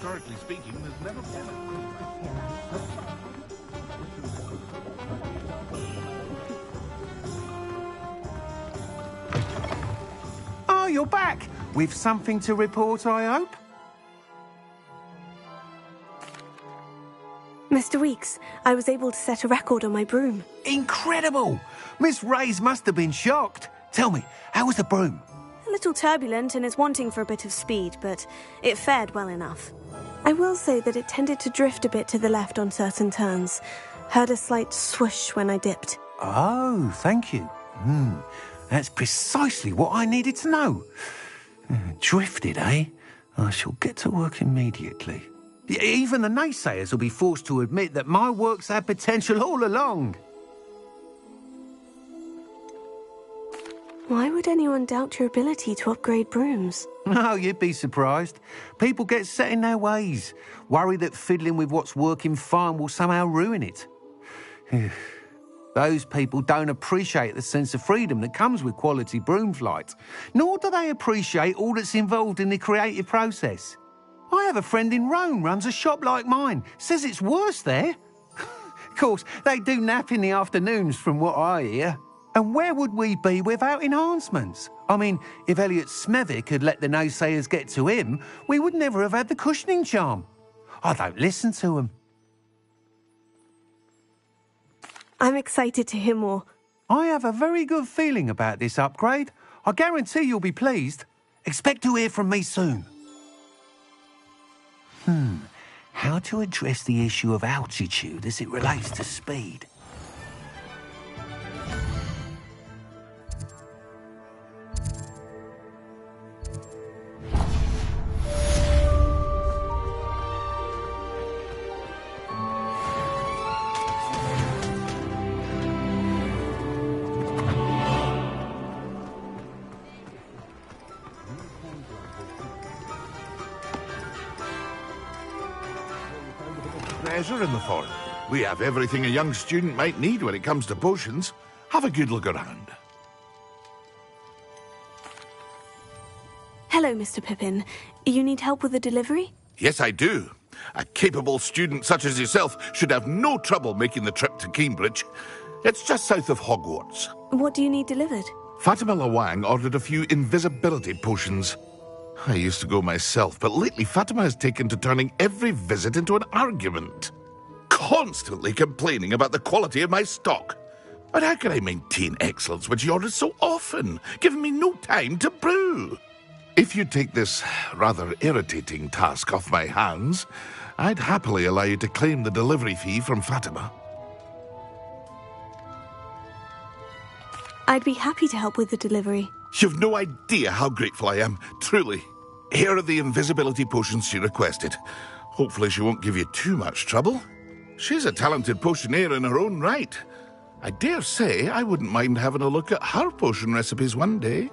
Historically speaking, there's never been a... Oh, you're back! With something to report, I hope? Mr. Weeks, I was able to set a record on my broom. Incredible! Miss Reyes must have been shocked. Tell me, how was the broom? A little turbulent and is wanting for a bit of speed, but it fared well enough. I will say that it tended to drift a bit to the left on certain turns. Heard a slight swoosh when I dipped. Oh, thank you. That's precisely what I needed to know. Drifted, eh? I shall get to work immediately. Even the naysayers will be forced to admit that my work's had potential all along. Why would anyone doubt your ability to upgrade brooms? Oh, you'd be surprised. People get set in their ways, worry that fiddling with what's working fine will somehow ruin it. Those people don't appreciate the sense of freedom that comes with quality broom flight, nor do they appreciate all that's involved in the creative process. I have a friend in Rome runs a shop like mine, says it's worse there. Of course, they do nap in the afternoons from what I hear. And where would we be without enhancements? I mean, if Elliot Smethwick had let the naysayers get to him, we would never have had the cushioning charm. I don't listen to them. I'm excited to hear more. I have a very good feeling about this upgrade. I guarantee you'll be pleased. Expect to hear from me soon. How to address the issue of altitude as it relates to speed? Treasure in the forest. We have everything a young student might need when it comes to potions. Have a good look around. Hello, Mr. Pippin. You need help with a delivery? Yes, I do. A capable student such as yourself should have no trouble making the trip to Cambridge. It's just south of Hogwarts. What do you need delivered? Fatima Lawang ordered a few invisibility potions. I used to go myself, but lately Fatima has taken to turning every visit into an argument. Constantly complaining about the quality of my stock. But how can I maintain excellence when she orders so often, giving me no time to brew? If you take this rather irritating task off my hands, I'd happily allow you to claim the delivery fee from Fatima. I'd be happy to help with the delivery. You've no idea how grateful I am, truly. Here are the invisibility potions she requested. Hopefully she won't give you too much trouble. She's a talented potioneer in her own right. I dare say I wouldn't mind having a look at her potion recipes one day.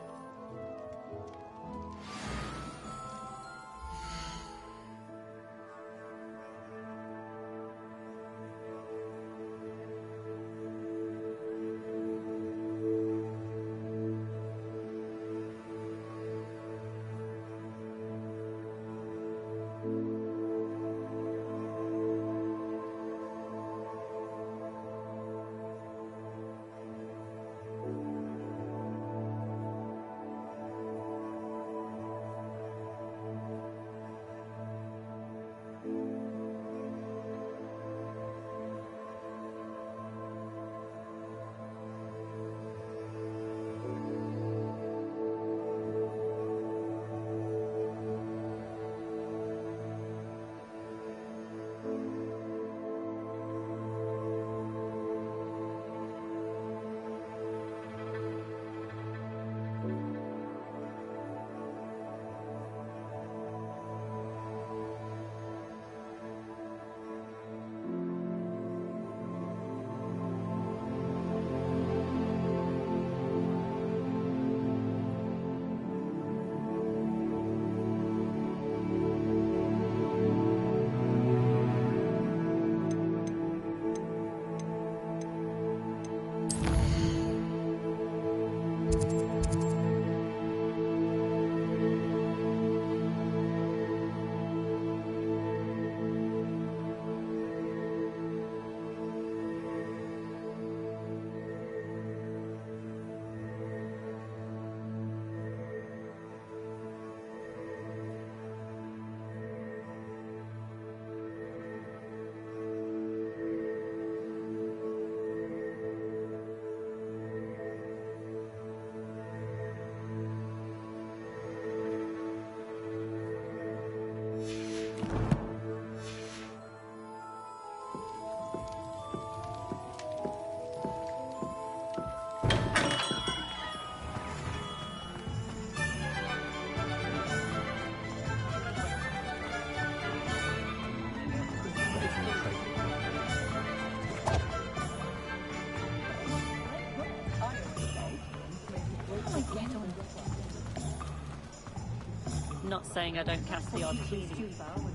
not saying I don't cast the odd cleaning spell.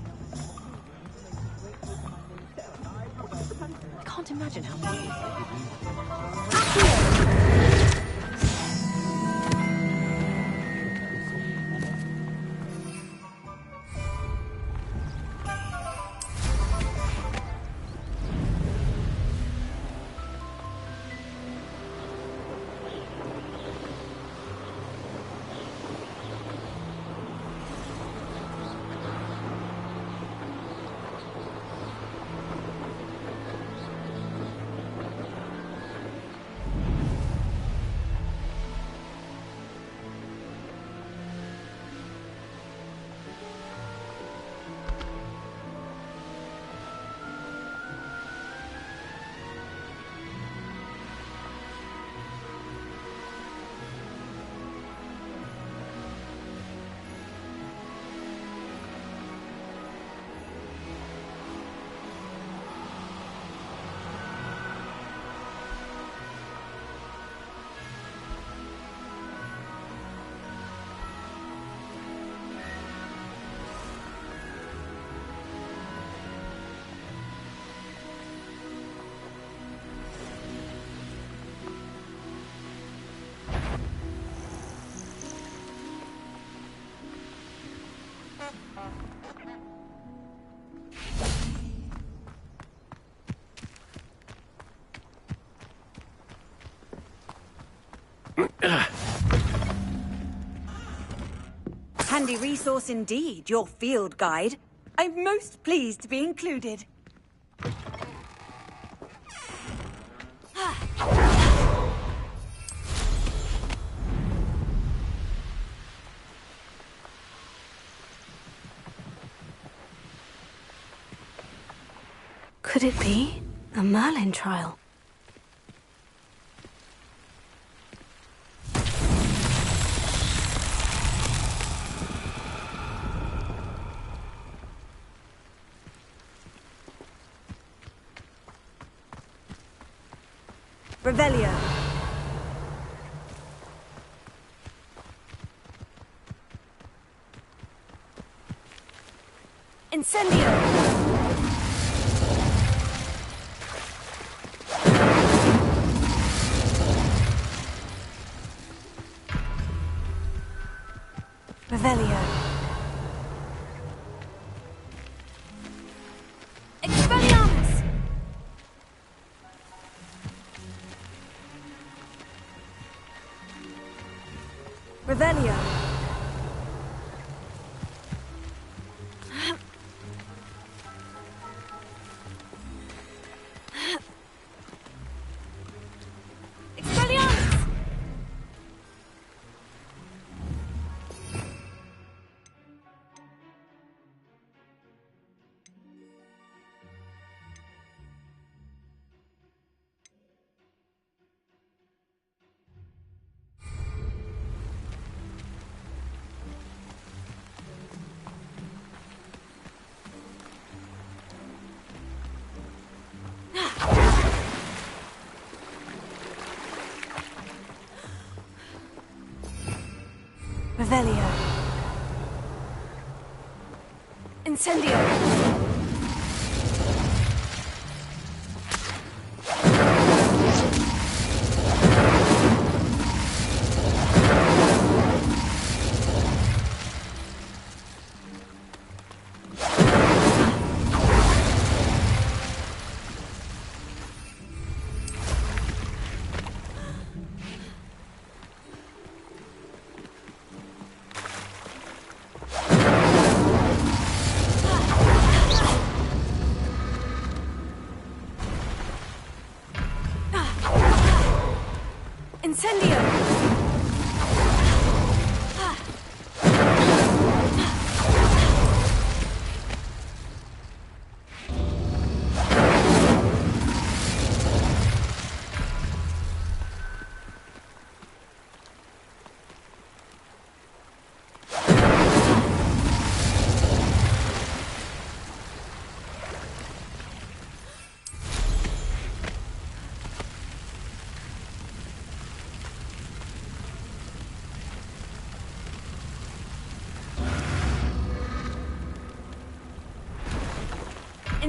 I can't imagine how many Handy resource indeed, your field guide. I'm most pleased to be included. Could it be a Merlin trial? Revelio. Incendio. Revelio. Expelliarmus! Revelio. Expelliarmus! Revelio. Incendio. Incendio!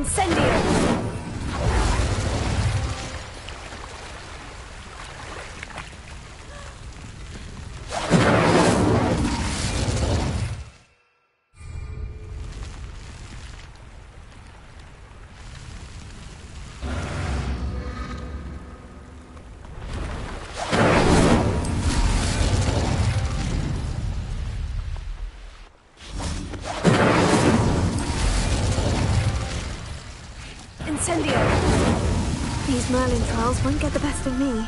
Incendio! Incendio! These Merlin trials won't get the best of me.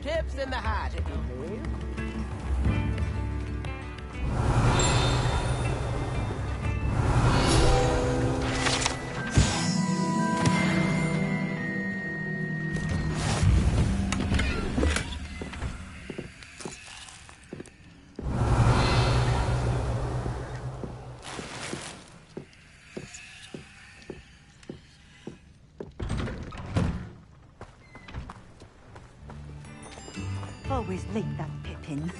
Tips in the hat, if you please. Always late, that Pippin.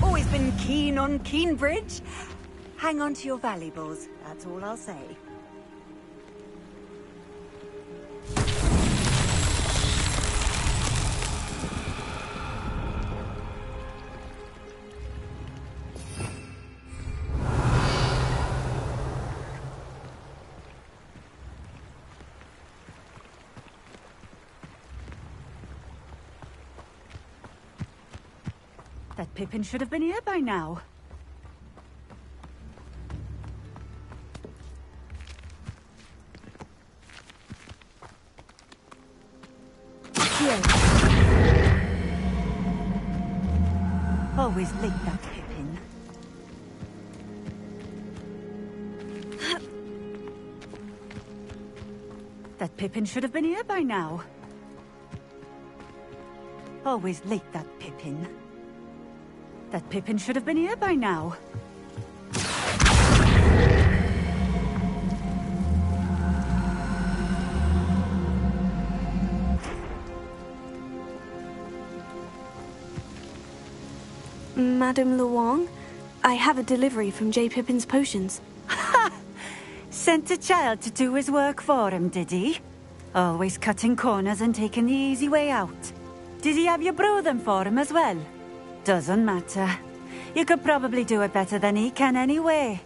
Always been keen on Keenbridge. Hang on to your valuables, that's all I'll say. That Pippin should have been here by now. Here. Always late, that Pippin. That Pippin should have been here by now. Always late, that Pippin. That Pippin should have been here by now. Madame Luong, I have a delivery from J. Pippin's potions. Ha! Sent a child to do his work for him, did he? Always cutting corners and taking the easy way out. Did he have you brew them for him as well? Doesn't matter. You could probably do it better than he can anyway.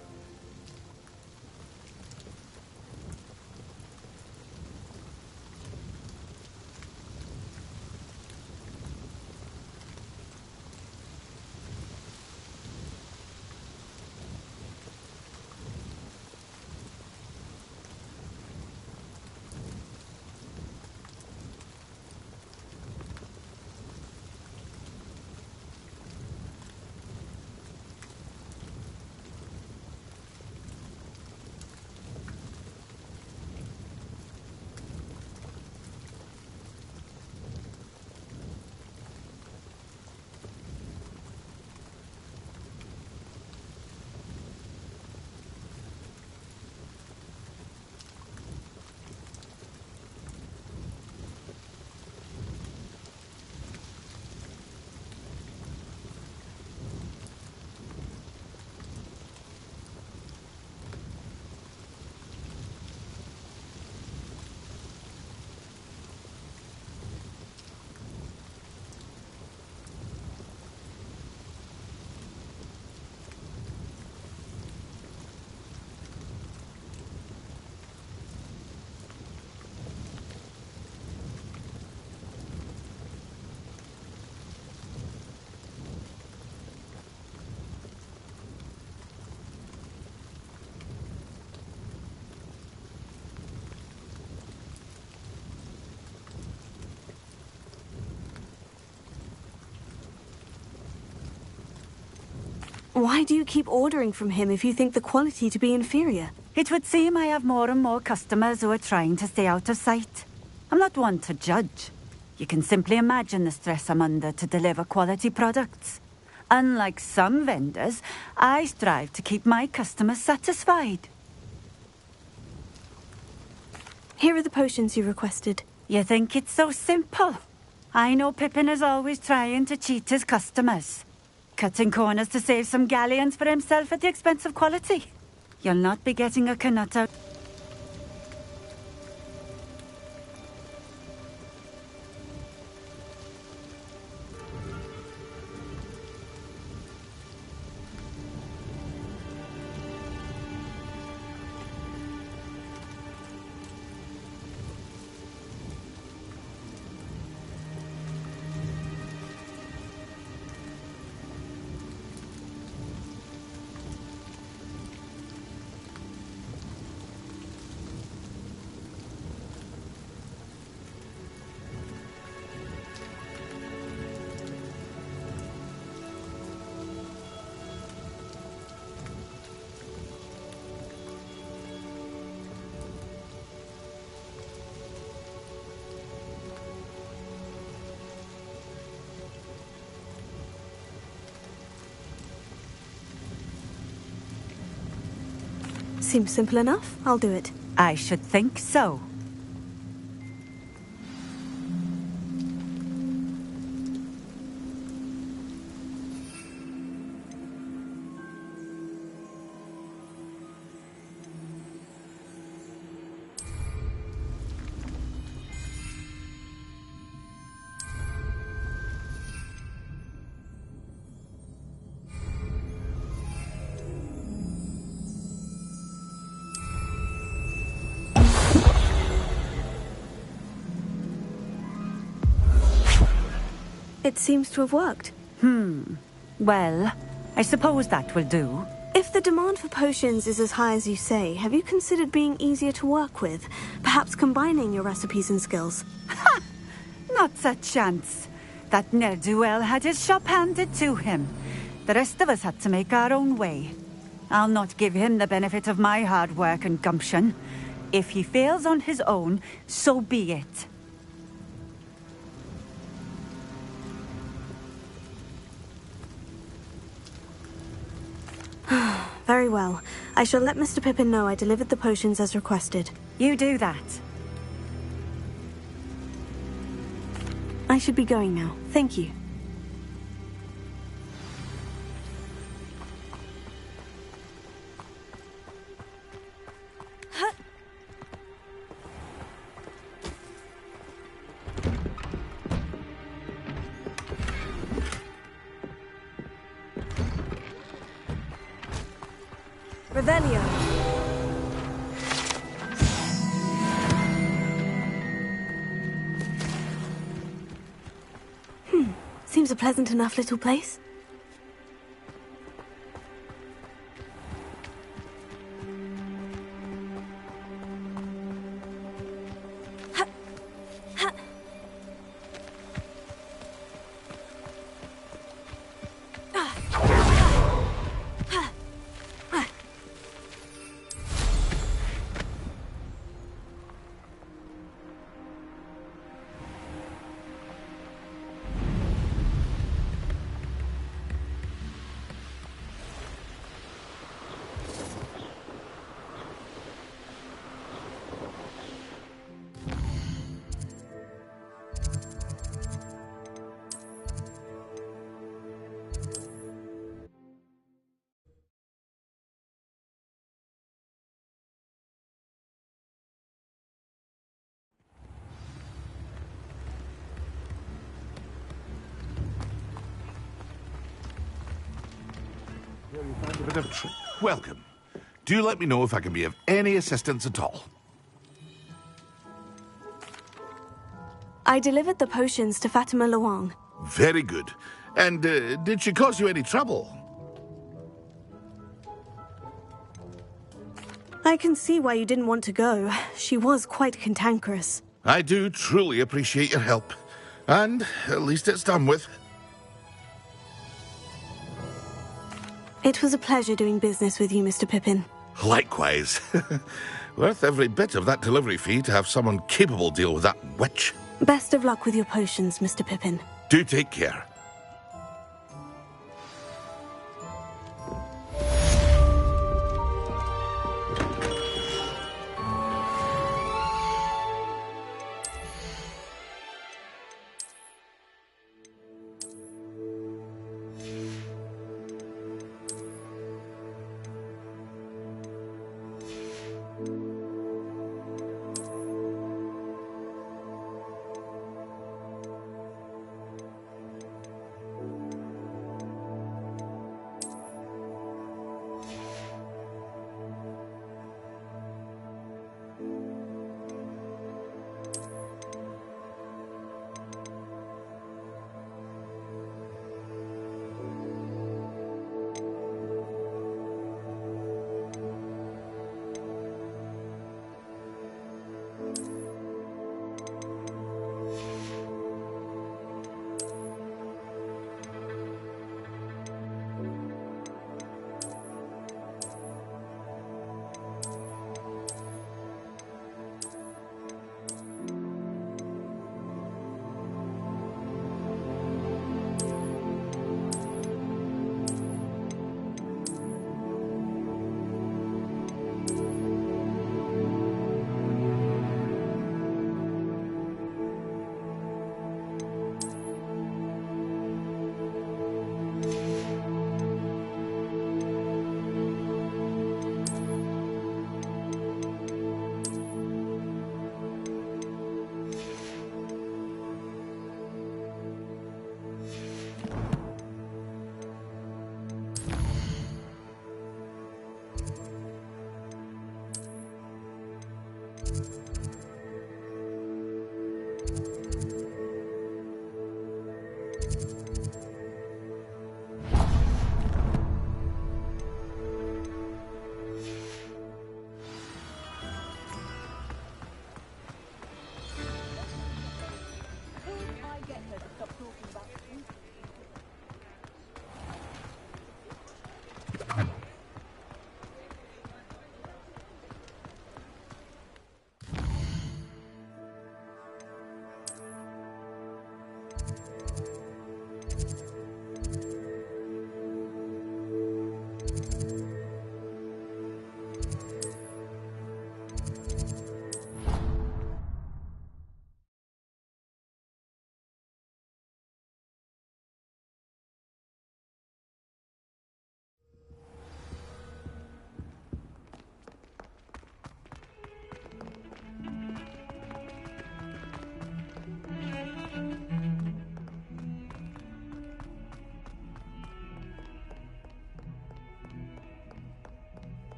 Why do you keep ordering from him if you think the quality to be inferior? It would seem I have more and more customers who are trying to stay out of sight. I'm not one to judge. You can simply imagine the stress I'm under to deliver quality products. Unlike some vendors, I strive to keep my customers satisfied. Here are the potions you requested. You think it's so simple? I know Pippin is always trying to cheat his customers. Cutting corners to save some galleons for himself at the expense of quality. You'll not be getting a Knut out. Seems simple enough. I'll do it. I should think so. It seems to have worked. Well, I suppose that will do. If the demand for potions is as high as you say, have you considered being easier to work with? Perhaps combining your recipes and skills? Not a chance. That ne'er-do-well had his shop handed to him. The rest of us had to make our own way. I'll not give him the benefit of my hard work and gumption. If he fails on his own, so be it. Very well. I shall let Mr. Pippin know I delivered the potions as requested. You do that. I should be going now. Thank you. Revelio. Seems a pleasant enough little place. Welcome. Do let me know if I can be of any assistance at all. I delivered the potions to Fatima Luang. Very good. And did she cause you any trouble? I can see why you didn't want to go. She was quite cantankerous. I do truly appreciate your help. And at least it's done with. It was a pleasure doing business with you, Mr. Pippin. Likewise. Worth every bit of that delivery fee to have someone capable deal with that witch. Best of luck with your potions, Mr. Pippin. Do take care.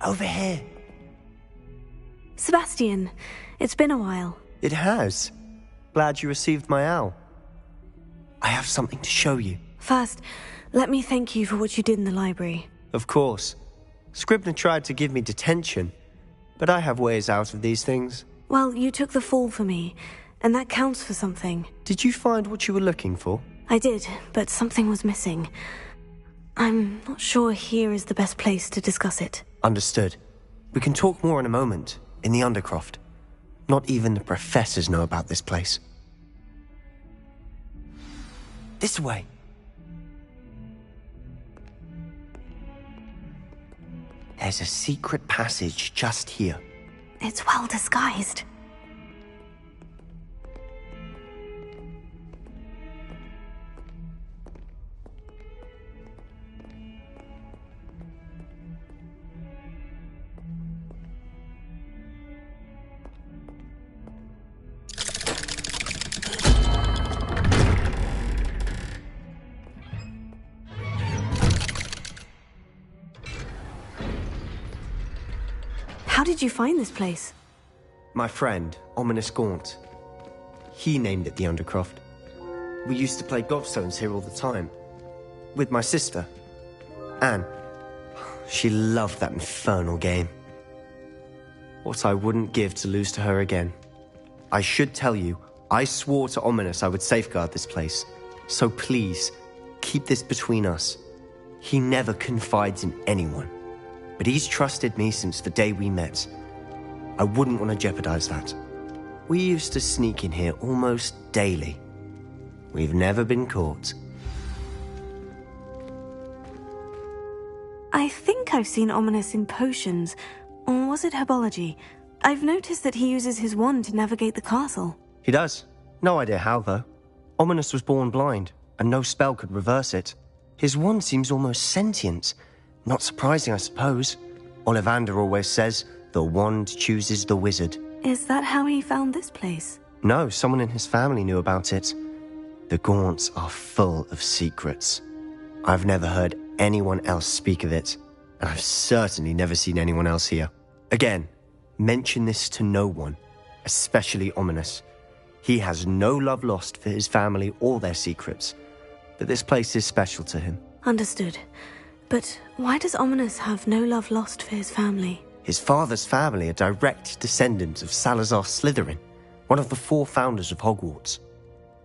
Over here. Sebastian, it's been a while. It has. Glad you received my owl. I have something to show you. First, let me thank you for what you did in the library. Of course. Scribner tried to give me detention, but I have ways out of these things. Well, you took the fall for me, and that counts for something. Did you find what you were looking for? I did, but something was missing. I'm not sure here is the best place to discuss it. Understood. We can talk more in a moment, in the Undercroft. Not even the professors know about this place. This way. There's a secret passage just here. It's well disguised. How did you find this place? My friend, Ominous Gaunt. He named it the Undercroft. We used to play gobstones here all the time. With my sister, Anne. She loved that infernal game. What I wouldn't give to lose to her again. I should tell you, I swore to Ominous I would safeguard this place. So please, keep this between us. He never confides in anyone. But he's trusted me since the day we met. I wouldn't want to jeopardize that. We used to sneak in here almost daily. We've never been caught. I think I've seen Ominous in potions. Or was it herbology? I've noticed that he uses his wand to navigate the castle. He does. No idea how, though. Ominous was born blind, and no spell could reverse it. His wand seems almost sentient. Not surprising, I suppose. Ollivander always says, the wand chooses the wizard. Is that how he found this place? No, someone in his family knew about it. The Gaunts are full of secrets. I've never heard anyone else speak of it, and I've certainly never seen anyone else here. Again, mention this to no one, especially Ominous. He has no love lost for his family or their secrets, but this place is special to him. Understood. But why does Ominous have no love lost for his family? His father's family are direct descendants of Salazar Slytherin, one of the 4 founders of Hogwarts.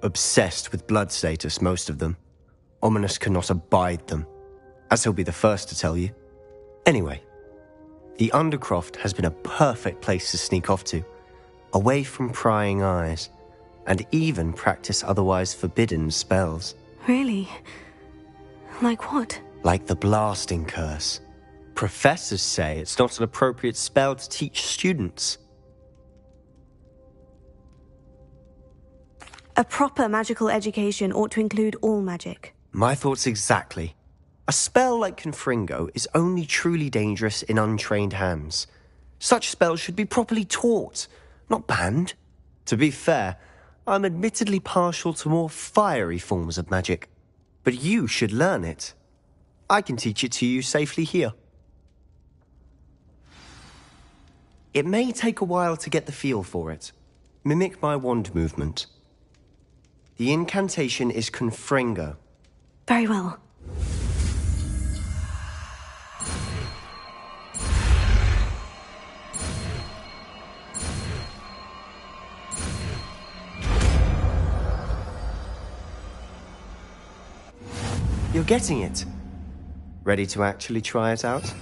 Obsessed with blood status, most of them. Ominous cannot abide them, as he'll be the first to tell you. Anyway, the Undercroft has been a perfect place to sneak off to, away from prying eyes, and even practice otherwise forbidden spells. Really? Like what? Like the blasting curse. Professors say it's not an appropriate spell to teach students. A proper magical education ought to include all magic. My thoughts exactly. A spell like Confringo is only truly dangerous in untrained hands. Such spells should be properly taught, not banned. To be fair, I'm admittedly partial to more fiery forms of magic. But you should learn it. I can teach it to you safely here. It may take a while to get the feel for it. Mimic my wand movement. The incantation is Confringo. Very well. You're getting it. Ready to actually try it out?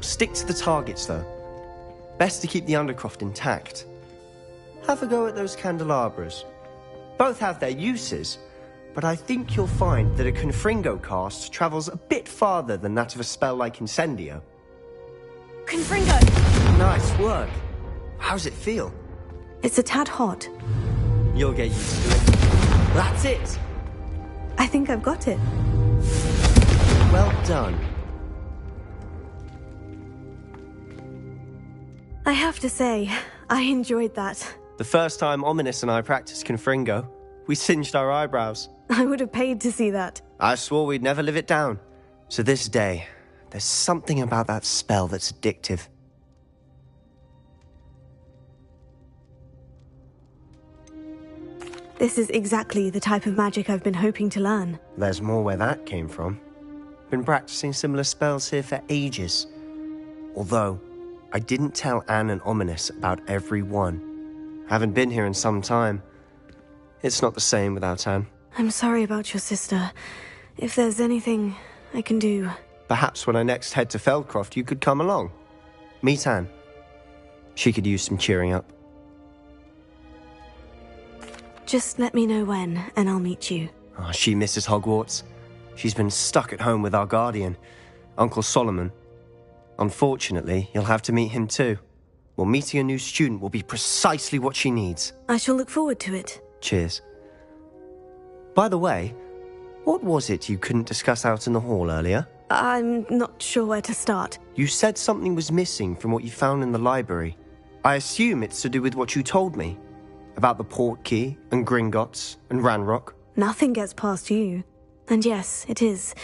Stick to the targets, though. Best to keep the Undercroft intact. Have a go at those candelabras. Both have their uses, but I think you'll find that a Confringo cast travels a bit farther than that of a spell like Incendio. Confringo! Nice work. How's it feel? It's a tad hot. You'll get used to it. That's it! I think I've got it. Well done. I have to say, I enjoyed that. The first time Ominous and I practiced Confringo, we singed our eyebrows. I would have paid to see that. I swore we'd never live it down. To this day, there's something about that spell that's addictive. This is exactly the type of magic I've been hoping to learn. There's more where that came from. Been practicing similar spells here for ages. Although, I didn't tell Anne and Ominous about every one. Haven't been here in some time. It's not the same without Anne. I'm sorry about your sister. If there's anything I can do... Perhaps when I next head to Feldcroft, you could come along. Meet Anne. She could use some cheering up. Just let me know when, and I'll meet you. Oh, she misses Hogwarts. She's been stuck at home with our guardian, Uncle Solomon. Unfortunately, you'll have to meet him too. Well, meeting a new student will be precisely what she needs. I shall look forward to it. Cheers. By the way, what was it you couldn't discuss out in the hall earlier? I'm not sure where to start. You said something was missing from what you found in the library. I assume it's to do with what you told me. About the Portkey, and Gringotts, and Ranrock. Nothing gets past you. And yes, it is.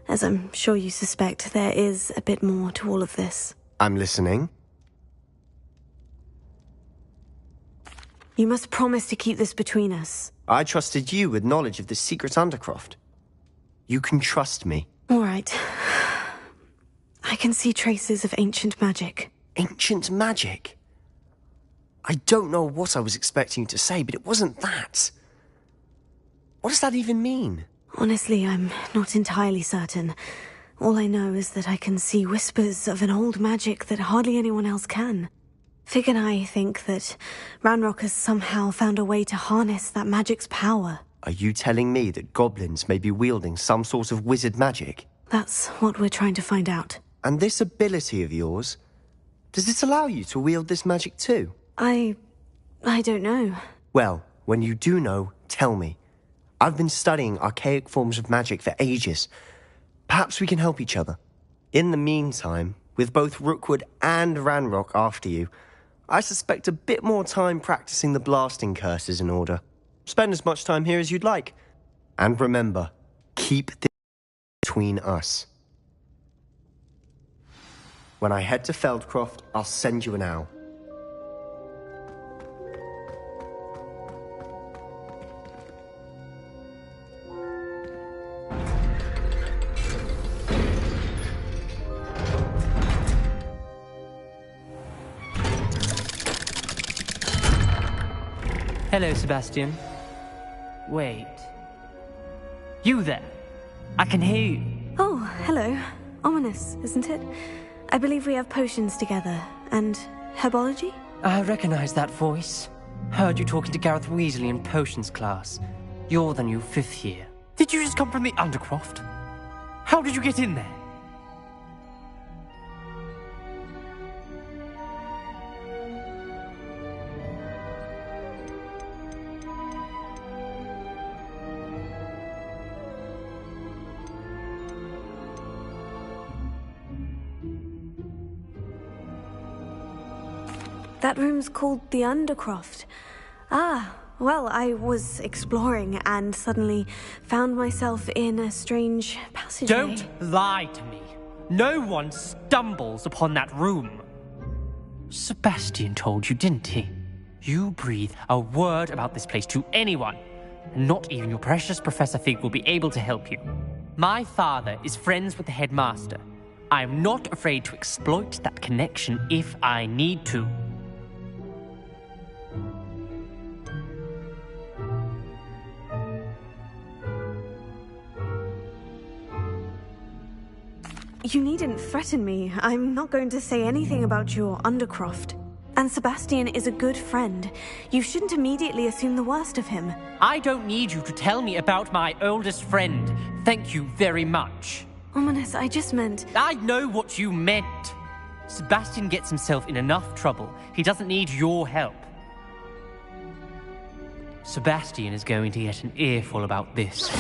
As I'm sure you suspect, there is a bit more to all of this. I'm listening. You must promise to keep this between us. I trusted you with knowledge of the secret Undercroft. You can trust me. All right. I can see traces of ancient magic. Ancient magic? I don't know what I was expecting you to say, but it wasn't that. What does that even mean? Honestly, I'm not entirely certain. All I know is that I can see whispers of an old magic that hardly anyone else can. Fig and I think that Ranrock has somehow found a way to harness that magic's power. Are you telling me that goblins may be wielding some sort of wizard magic? That's what we're trying to find out. And this ability of yours, does it allow you to wield this magic too? I don't know. Well, when you do know, tell me. I've been studying archaic forms of magic for ages. Perhaps we can help each other. In the meantime, with both Rookwood and Ranrock after you, I suspect a bit more time practicing the blasting curse is in order. Spend as much time here as you'd like. And remember, keep this between us. When I head to Feldcroft, I'll send you an owl. Hello, Sebastian. Wait. You there? I can hear you. Oh, hello. Ominous, isn't it? I believe we have potions together. And herbology? I recognize that voice. Heard you talking to Gareth Weasley in potions class. You're the new 5th year. Did you just come from the Undercroft? How did you get in there? That room's called the Undercroft. Ah, well, I was exploring and suddenly found myself in a strange passageway. Don't lie to me. No one stumbles upon that room. Sebastian told you, didn't he? You breathe a word about this place to anyone, and not even your precious Professor Fig will be able to help you. My father is friends with the headmaster. I am not afraid to exploit that connection if I need to. You needn't threaten me. I'm not going to say anything about your Undercroft. And Sebastian is a good friend. You shouldn't immediately assume the worst of him. I don't need you to tell me about my oldest friend. Thank you very much. Ominous, I just meant... I know what you meant. Sebastian gets himself in enough trouble. He doesn't need your help. Sebastian is going to get an earful about this.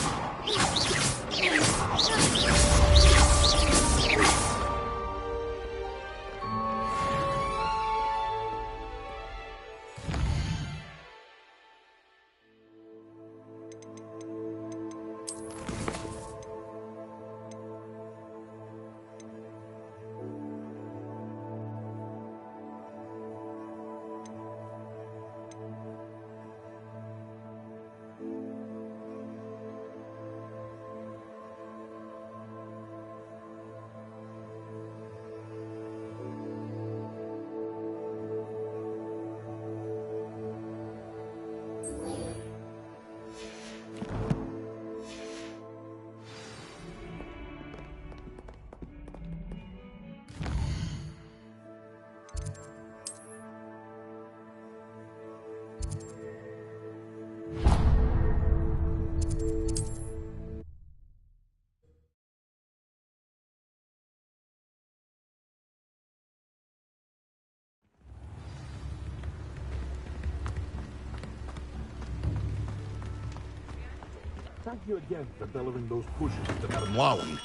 Thank you again for delivering those potions to Madame Wowen.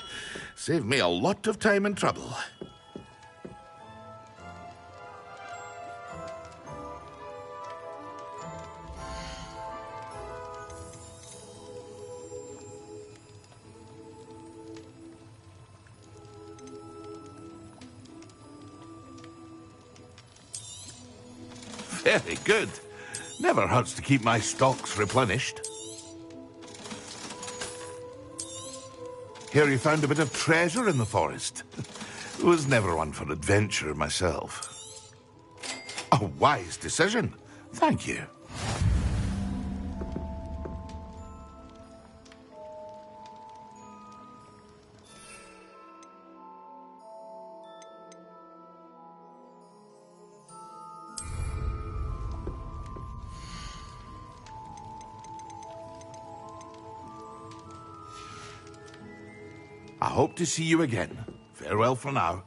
Saved me a lot of time and trouble. Very good. Never hurts to keep my stocks replenished. Hear you found a bit of treasure in the forest. Was never one for adventure myself. A wise decision. Thank you. I hope to see you again. Farewell for now.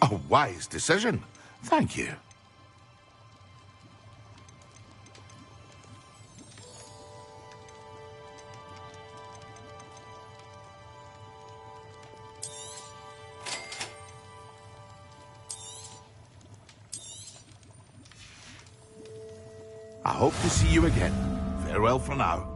A wise decision. Thank you. I hope to see you again. Farewell for now.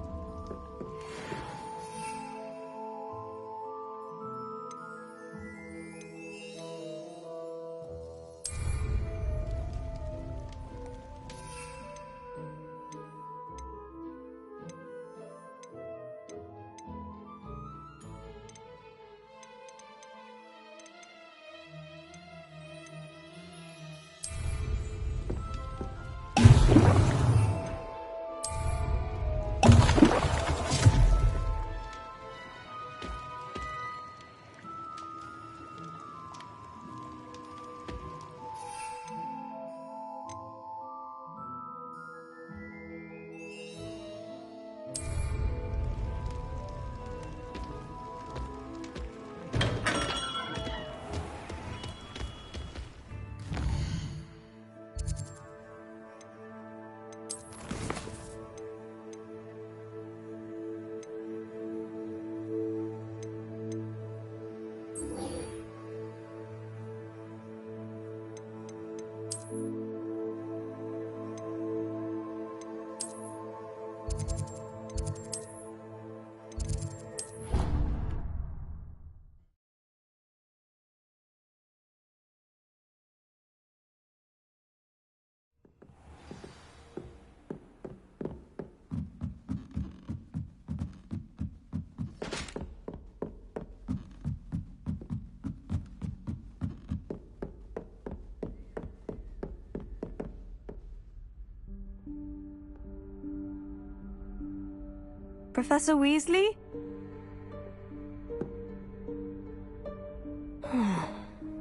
Professor Weasley?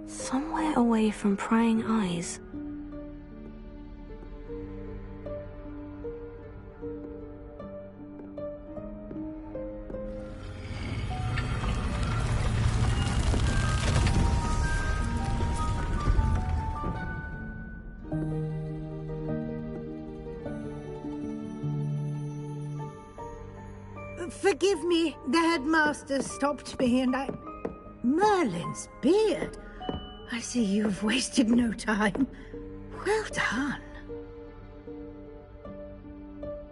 Somewhere away from prying eyes. Forgive me, the headmaster stopped me and I... Merlin's beard. I see you've wasted no time. Well done.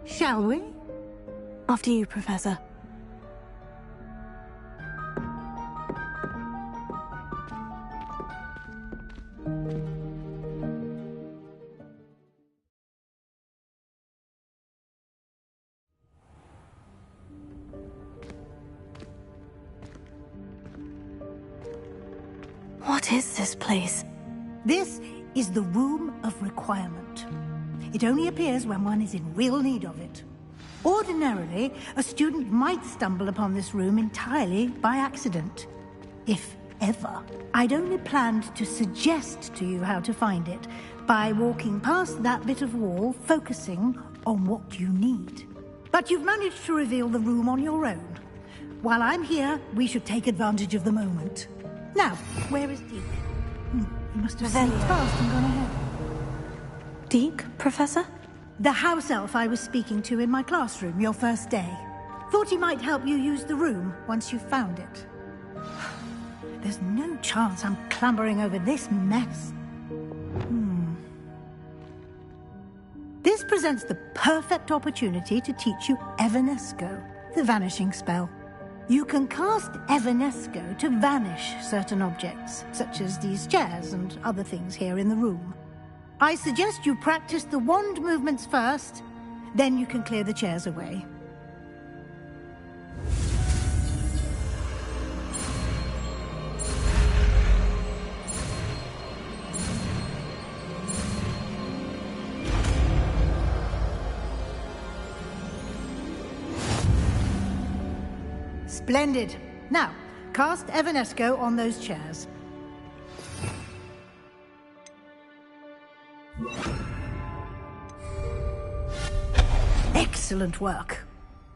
Shall we? After you, Professor. What is this place? This is the Room of Requirement. It only appears when one is in real need of it. Ordinarily, a student might stumble upon this room entirely by accident. If ever. I'd only planned to suggest to you how to find it by walking past that bit of wall, focusing on what you need. But you've managed to reveal the room on your own. While I'm here, we should take advantage of the moment. Now, where is Deke? He must have sneaked past and gone ahead. Deke, Professor? The house elf I was speaking to in my classroom your first day. Thought he might help you use the room once you found it. There's no chance I'm clambering over this mess. This This presents the perfect opportunity to teach you Evanesco, the vanishing spell. You can cast Evanesco to vanish certain objects, such as these chairs and other things here in the room. I suggest you practice the wand movements first, then you can clear the chairs away. Splendid. Now, cast Evanesco on those chairs. Excellent work.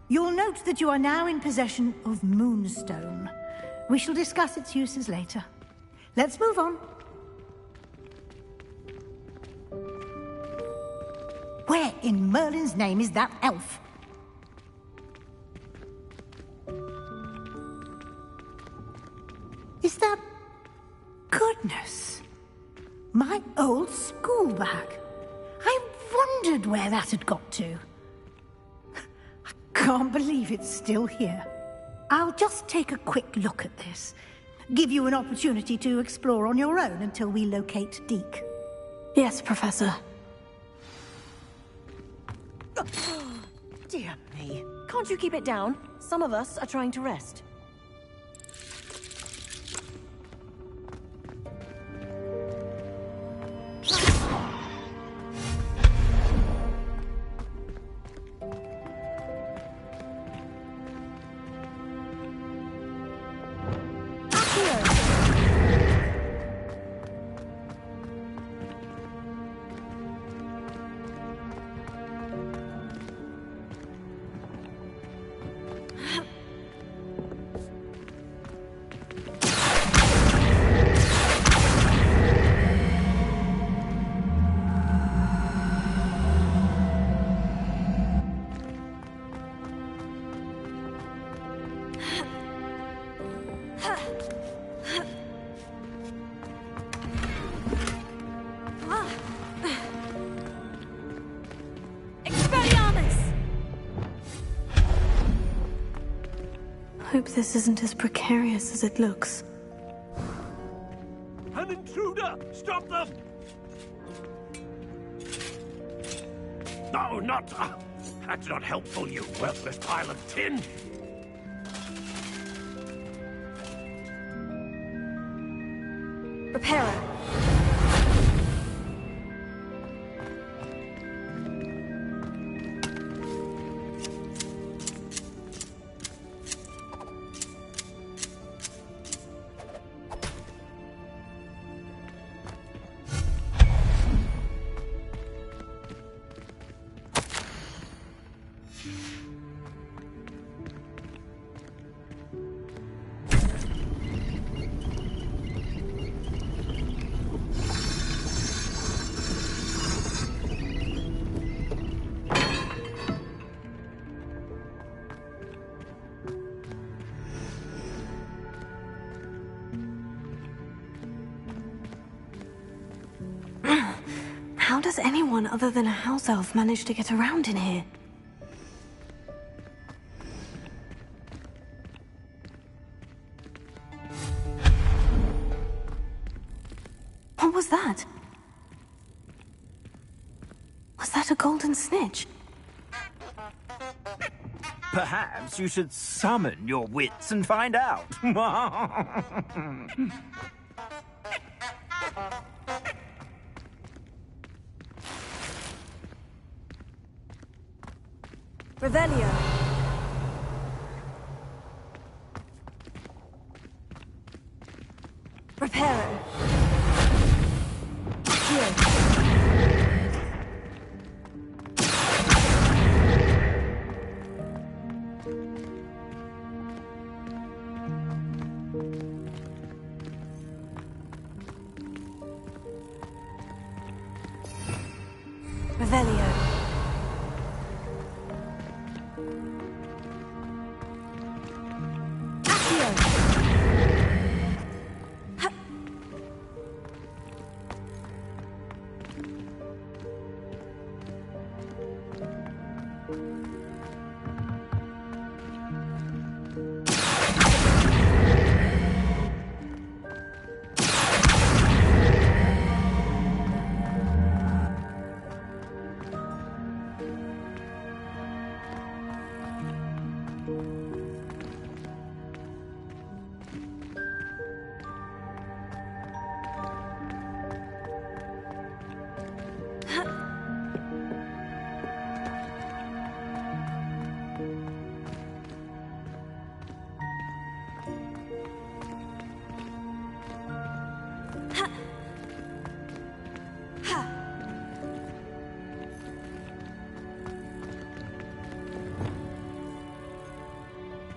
You'll note that you are now in possession of Moonstone. We shall discuss its uses later. Let's move on. Where in Merlin's name is that elf? Is that... Goodness! My old school bag. I wondered where that had got to. I can't believe it's still here. I'll just take a quick look at this. Give you an opportunity to explore on your own until we locate Deke. Yes, Professor. Dear me. Can't you keep it down? Some of us are trying to rest. Hope this isn't as precarious as it looks. An intruder! Stop them! No, not... that's not helpful, you worthless pile of tin! Repairer. How does anyone other than a house elf manage to get around in here? What was that? Was that a golden snitch? Perhaps you should summon your wits and find out. Revelio. Repairer. Revelio.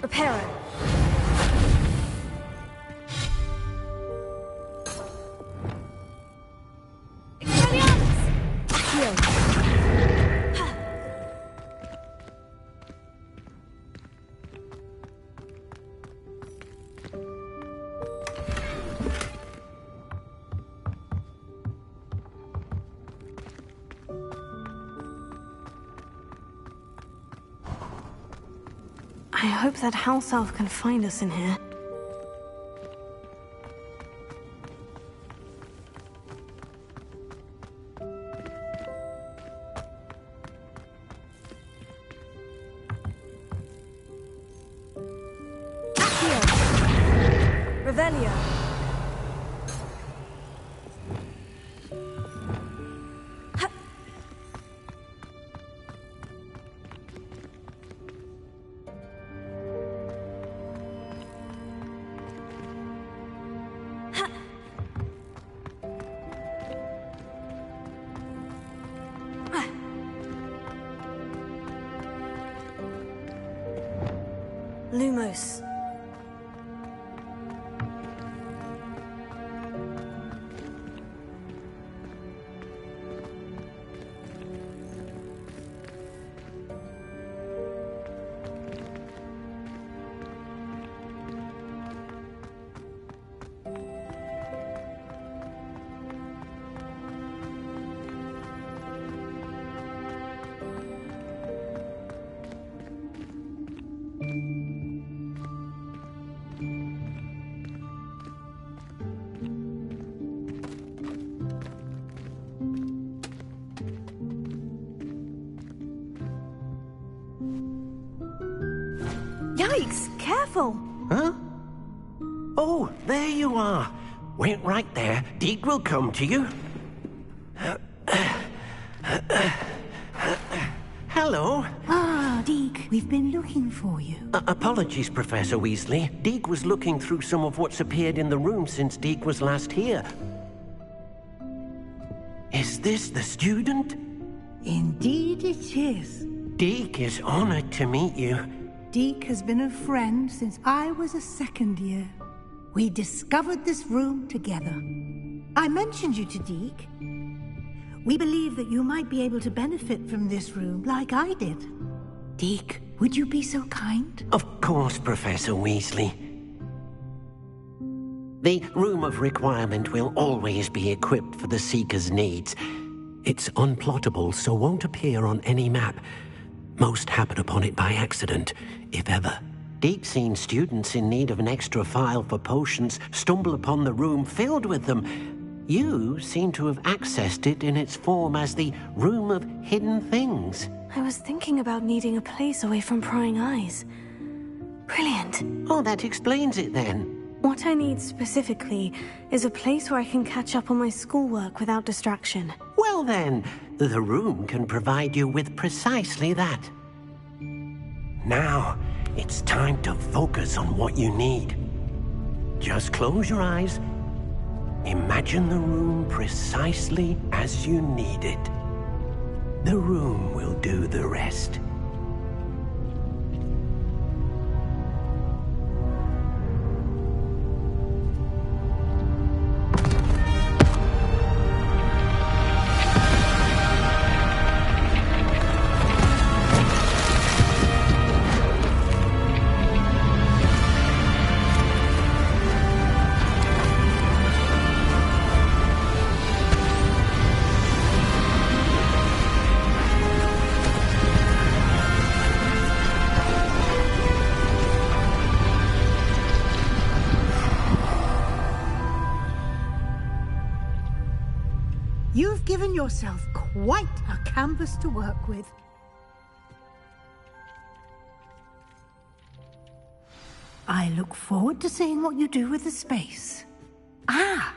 Reparo. I hope that house elf can find us in here. Accio! Revelio! Lumos. Yikes! Careful! Huh? Oh, there you are. Wait right there. Deek will come to you. Hello. Ah, Deek, we've been looking for you. Apologies, Professor Weasley. Deek was looking through some of what's appeared in the room since Deek was last here. Is this the student? Indeed it is. Deek is honored to meet you. Deek has been a friend since I was a second year. We discovered this room together. I mentioned you to Deek. We believe that you might be able to benefit from this room like I did. Deek, would you be so kind? Of course, Professor Weasley. The Room of Requirement will always be equipped for the Seeker's needs. It's unplottable, so won't appear on any map. Most happen upon it by accident, if ever. Deek's seen students in need of an extra file for potions stumble upon the room filled with them. You seem to have accessed it in its form as the Room of Hidden Things. I was thinking about needing a place away from prying eyes. Brilliant. Oh, that explains it then. What I need specifically is a place where I can catch up on my schoolwork without distraction. Well then, the room can provide you with precisely that. Now, it's time to focus on what you need. Just close your eyes. Imagine the room precisely as you need it. The room will do the rest. You've given yourself quite a canvas to work with. I look forward to seeing what you do with the space. Ah,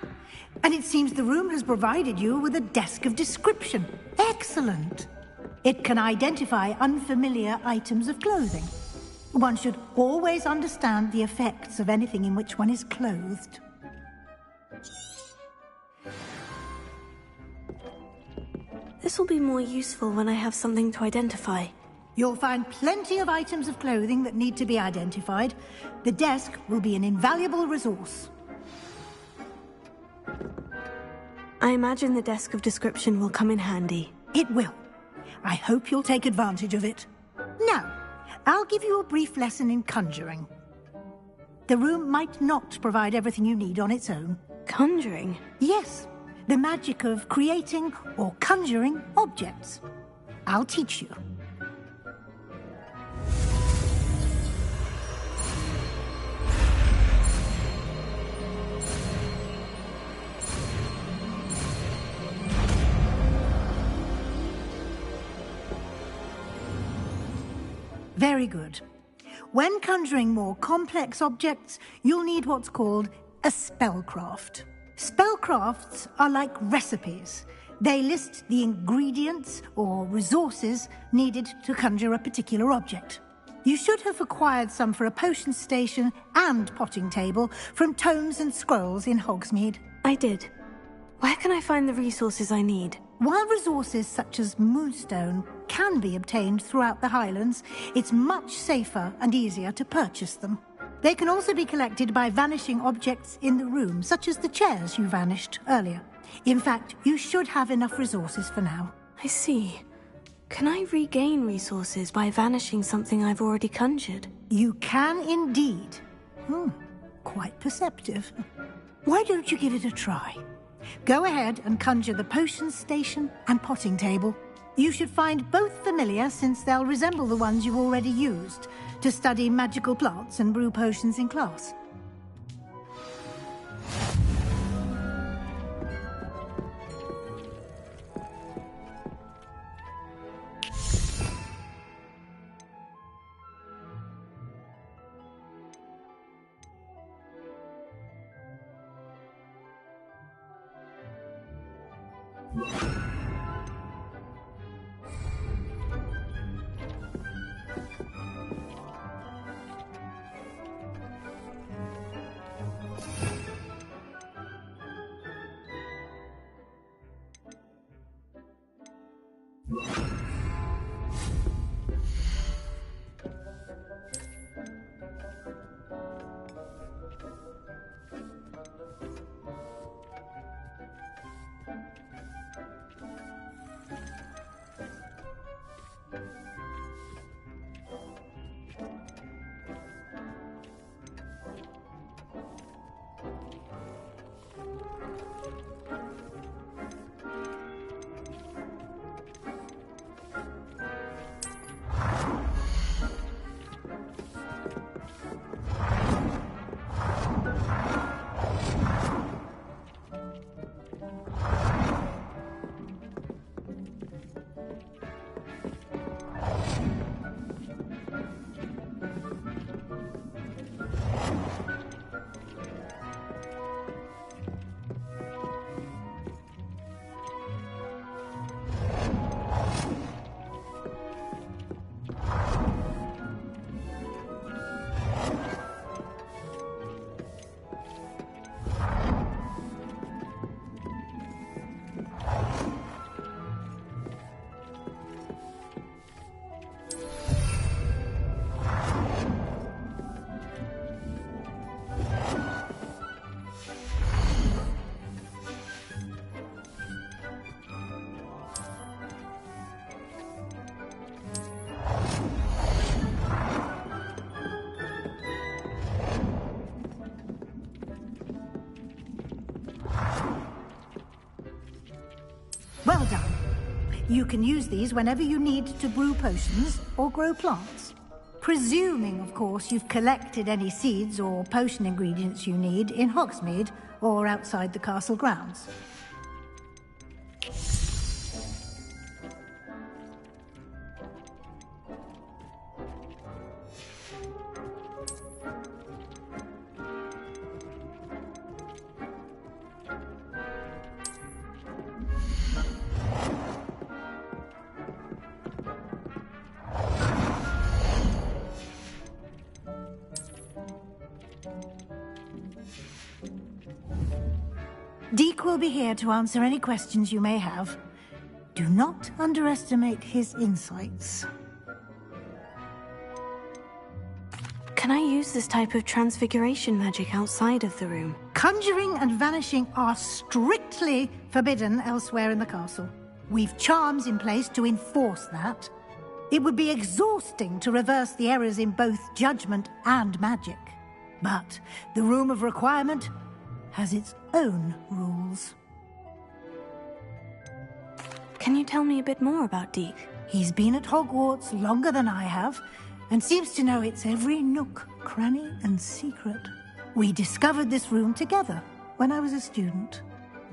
and it seems the room has provided you with a desk of description. Excellent. It can identify unfamiliar items of clothing. One should always understand the effects of anything in which one is clothed. This will be more useful when I have something to identify. You'll find plenty of items of clothing that need to be identified. The desk will be an invaluable resource. I imagine the desk of description will come in handy. It will. I hope you'll take advantage of it. Now, I'll give you a brief lesson in conjuring. The room might not provide everything you need on its own. Conjuring? Yes, the magic of creating or conjuring objects. I'll teach you. Very good. When conjuring more complex objects, you'll need what's called a spellcraft. Spellcrafts are like recipes. They list the ingredients or resources needed to conjure a particular object. You should have acquired some for a potion station and potting table from tomes and scrolls in Hogsmeade. I did. Where can I find the resources I need? While resources such as moonstone can be obtained throughout the Highlands, it's much safer and easier to purchase them. They can also be collected by vanishing objects in the room, such as the chairs you vanished earlier. In fact, you should have enough resources for now. I see. Can I regain resources by vanishing something I've already conjured? You can indeed. Quite perceptive. Why don't you give it a try? Go ahead and conjure the potion station and potting table. You should find both familiar, since they'll resemble the ones you've already used to study magical plants and brew potions in class. Well done. You can use these whenever you need to brew potions or grow plants. Presuming, of course, you've collected any seeds or potion ingredients you need in Hogsmeade or outside the castle grounds. Deke will be here to answer any questions you may have. Do not underestimate his insights. Can I use this type of transfiguration magic outside of the room? Conjuring and vanishing are strictly forbidden elsewhere in the castle. We've charms in place to enforce that. It would be exhausting to reverse the errors in both judgment and magic. But the Room of Requirement has its own rules. Can you tell me a bit more about Deke? He's been at Hogwarts longer than I have, and seems to know its every nook, cranny, and secret. We discovered this room together when I was a student.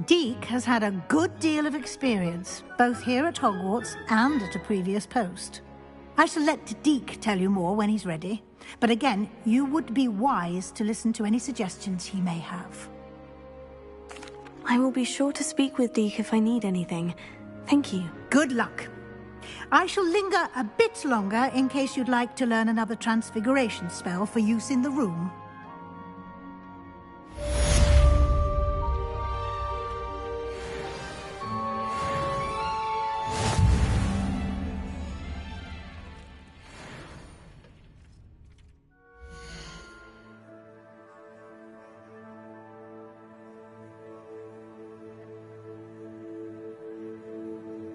Deke has had a good deal of experience, both here at Hogwarts and at a previous post. I shall let Deke tell you more when he's ready, but again, you would be wise to listen to any suggestions he may have. I will be sure to speak with Deke if I need anything. Thank you. Good luck. I shall linger a bit longer in case you'd like to learn another transfiguration spell for use in the room.